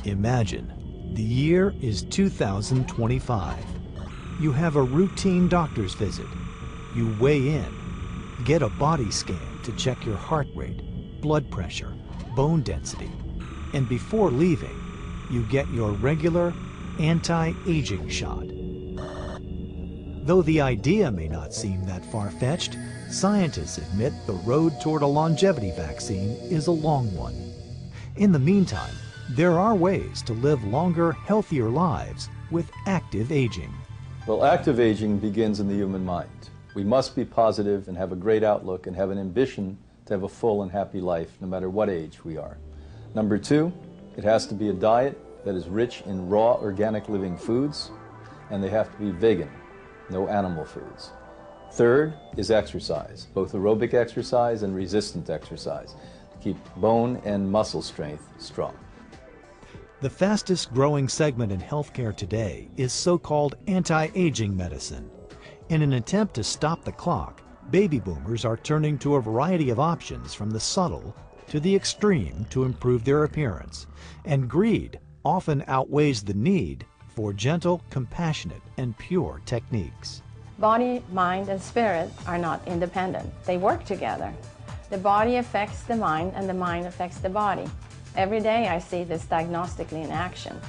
Imagine, the year is 2025. You have a routine doctor's visit. You weigh in, get a body scan to check your heart rate, blood pressure, bone density, and before leaving, you get your regular anti-aging shot. Though the idea may not seem that far-fetched, scientists admit the road toward a longevity vaccine is a long one. In the meantime, there are ways to live longer, healthier lives with active aging. Well, active aging begins in the human mind. We must be positive and have a great outlook and have an ambition to have a full and happy life, no matter what age we are. Number two, it has to be a diet that is rich in raw, organic living foods, and they have to be vegan, no animal foods. Third is exercise, both aerobic exercise and resistant exercise, to keep bone and muscle strength strong. The fastest growing segment in healthcare today is so-called anti-aging medicine. In an attempt to stop the clock, baby boomers are turning to a variety of options from the subtle to the extreme to improve their appearance. And greed often outweighs the need for gentle, compassionate, and pure techniques. Body, mind, and spirit are not independent. They work together. The body affects the mind, and the mind affects the body. Every day I see this diagnostically in action.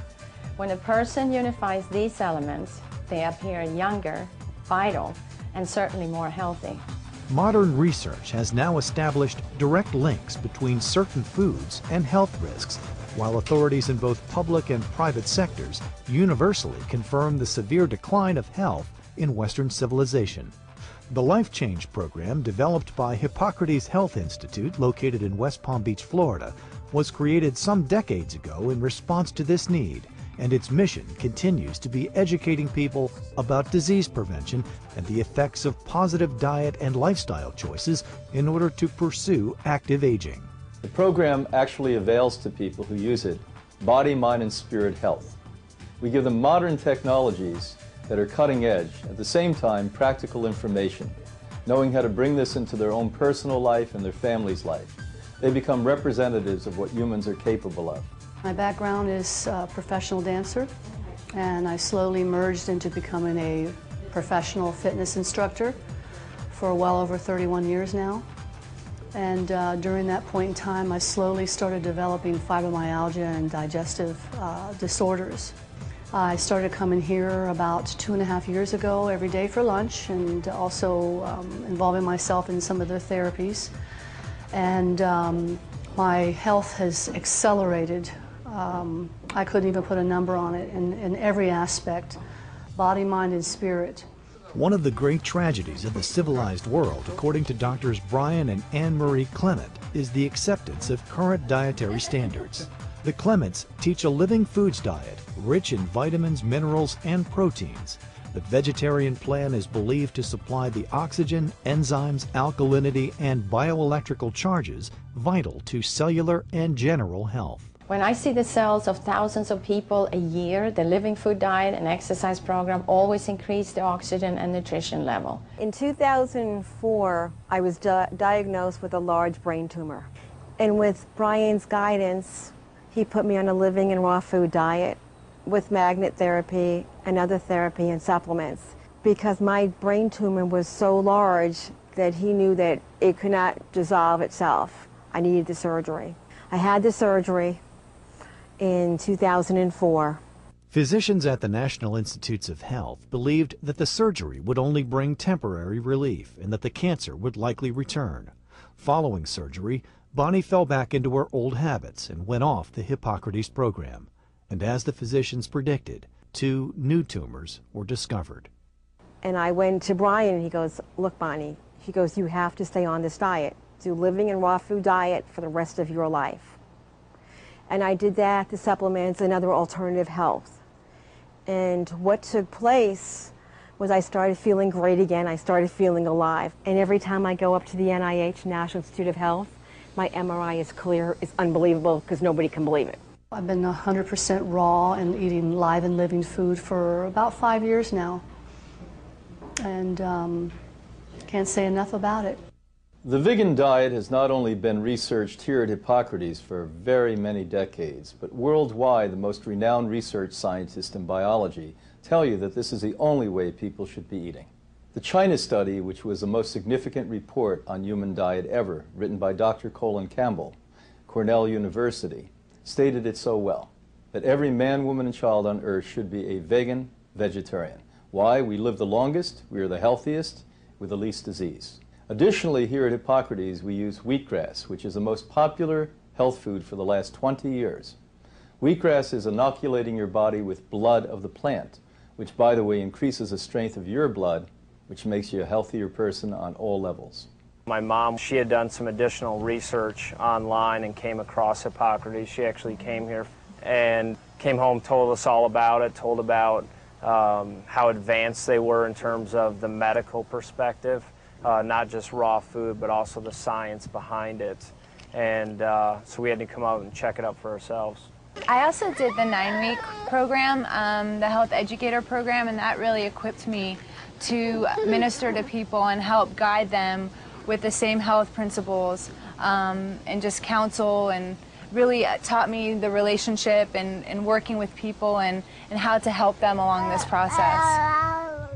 When a person unifies these elements, they appear younger, vital, and certainly more healthy. Modern research has now established direct links between certain foods and health risks, while authorities in both public and private sectors universally confirm the severe decline of health in Western civilization. The Life Change program, developed by Hippocrates Health Institute, located in West Palm Beach, Florida, was created some decades ago in response to this need, and its mission continues to be educating people about disease prevention and the effects of positive diet and lifestyle choices in order to pursue active aging. The program actually avails to people who use it body, mind, and spirit health. We give them modern technologies that are cutting edge, at the same time practical information, knowing how to bring this into their own personal life and their family's life. They become representatives of what humans are capable of. My background is a professional dancer, and I slowly merged into becoming a professional fitness instructor for well over 31 years now. And during that point in time, I slowly started developing fibromyalgia and digestive disorders. I started coming here about 2.5 years ago every day for lunch, and also involving myself in some of their therapies. And my health has accelerated. I couldn't even put a number on it in every aspect, body, mind, and spirit. One of the great tragedies of the civilized world, according to doctors Brian and Anne-Marie Clement, is the acceptance of current dietary standards. The Clements teach a living foods diet rich in vitamins, minerals, and proteins. The vegetarian plan is believed to supply the oxygen, enzymes, alkalinity, and bioelectrical charges vital to cellular and general health. When I see the cells of thousands of people a year, the living food diet and exercise program always increase the oxygen and nutrition level. In 2004, I was diagnosed with a large brain tumor. And with Brian's guidance, he put me on a living and raw food diet with magnet therapy and other therapy and supplements, because my brain tumor was so large that he knew that it could not dissolve itself. I needed the surgery. I had the surgery in 2004. Physicians at the National Institutes of Health believed that the surgery would only bring temporary relief and that the cancer would likely return. Following surgery, Bonnie fell back into her old habits and went off the Hippocrates program. And as the physicians predicted, 2 new tumors were discovered. And I went to Brian and he goes, "Look, Bonnie," he goes, "you have to stay on this diet. Do living and raw food diet for the rest of your life." And I did that, the supplements and other alternative health. And what took place was I started feeling great again. I started feeling alive. And every time I go up to the NIH, National Institute of Health, my MRI is clear. It's unbelievable because nobody can believe it. I've been 100% raw and eating live and living food for about 5 years now. And can't say enough about it. The vegan diet has not only been researched here at Hippocrates for very many decades, but worldwide the most renowned research scientists in biology tell you that this is the only way people should be eating. The China study, which was the most significant report on human diet ever, written by Dr. Colin Campbell, Cornell University, stated it so well, that every man, woman, and child on earth should be a vegan vegetarian. Why? We live the longest, we are the healthiest, with the least disease. Additionally, here at Hippocrates, we use wheatgrass, which is the most popular health food for the last 20 years. Wheatgrass is inoculating your body with blood of the plant, which, by the way, increases the strength of your blood, which makes you a healthier person on all levels. My mom, she had done some additional research online and came across Hippocrates. She actually came here and came home, told us all about it, told about how advanced they were in terms of the medical perspective. Not just raw food, but also the science behind it. And so we had to come out and check it out for ourselves. I also did the 9-week program, the Health Educator program, and that really equipped me to minister to people and help guide them with the same health principles and just counsel, and really taught me the relationship and working with people and how to help them along this process.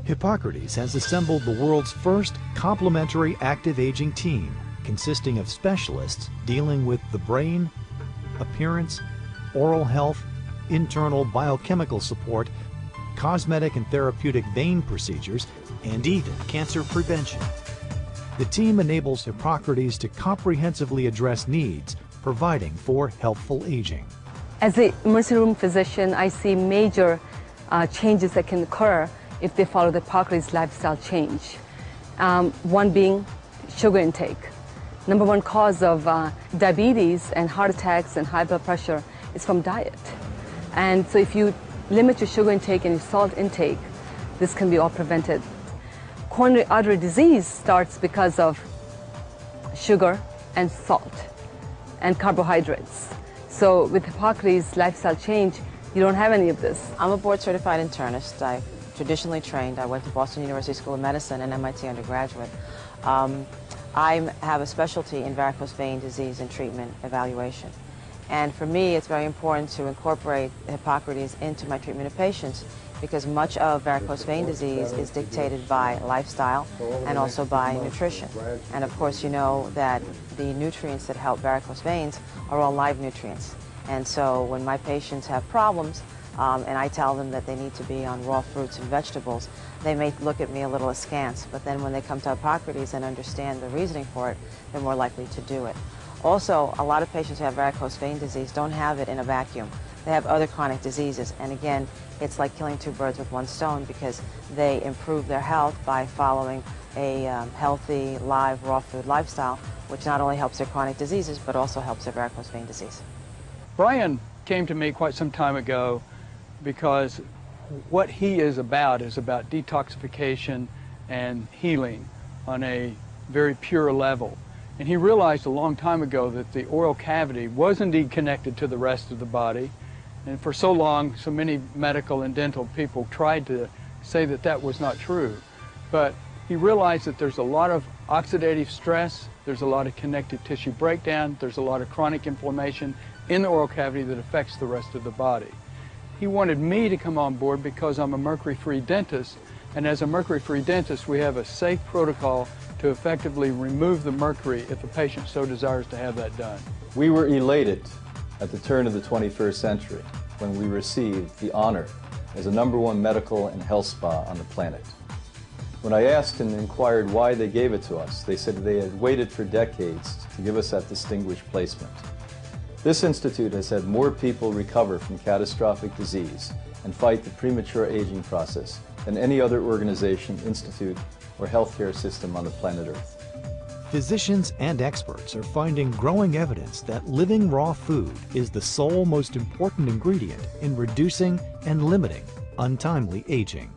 Hippocrates has assembled the world's first complementary active aging team, consisting of specialists dealing with the brain, appearance, oral health, internal biochemical support, cosmetic and therapeutic vein procedures, and even cancer prevention. The team enables Hippocrates to comprehensively address needs, providing for healthful aging. As an emergency room physician, I see major changes that can occur if they follow the Hippocrates lifestyle change. One being sugar intake. Number one cause of diabetes and heart attacks and high blood pressure is from diet. And so if you limit your sugar intake and your salt intake, this can be all prevented. Coronary artery disease starts because of sugar and salt and carbohydrates. So with Hippocrates lifestyle change, you don't have any of this. I'm a board-certified internist. I traditionally trained. I went to Boston University School of Medicine and MIT undergraduate. I have a specialty in varicose vein disease and treatment evaluation. And for me, it's very important to incorporate Hippocrates into my treatment of patients because much of varicose vein disease is dictated by lifestyle and also by nutrition. And of course, you know that the nutrients that help varicose veins are all live nutrients. And so when my patients have problems, and I tell them that they need to be on raw fruits and vegetables, they may look at me a little askance, but then when they come to Hippocrates and understand the reasoning for it, they're more likely to do it. Also, a lot of patients who have varicose vein disease don't have it in a vacuum. They have other chronic diseases, and again, it's like killing two birds with one stone because they improve their health by following a healthy, live, raw food lifestyle, which not only helps their chronic diseases, but also helps their varicose vein disease. Brian came to me quite some time ago because what he is about detoxification and healing on a very pure level. And he realized a long time ago that the oral cavity was indeed connected to the rest of the body. And for so long, so many medical and dental people tried to say that that was not true. But he realized that there's a lot of oxidative stress, there's a lot of connective tissue breakdown, there's a lot of chronic inflammation in the oral cavity that affects the rest of the body. He wanted me to come on board because I'm a mercury-free dentist, and as a mercury-free dentist, we have a safe protocol to effectively remove the mercury if a patient so desires to have that done. We were elated at the turn of the 21st century when we received the honor as the #1 medical and health spa on the planet. When I asked and inquired why they gave it to us, they said they had waited for decades to give us that distinguished placement. This institute has had more people recover from catastrophic disease and fight the premature aging process than any other organization, institute, or healthcare system on the planet Earth. Physicians and experts are finding growing evidence that living raw food is the sole most important ingredient in reducing and limiting untimely aging.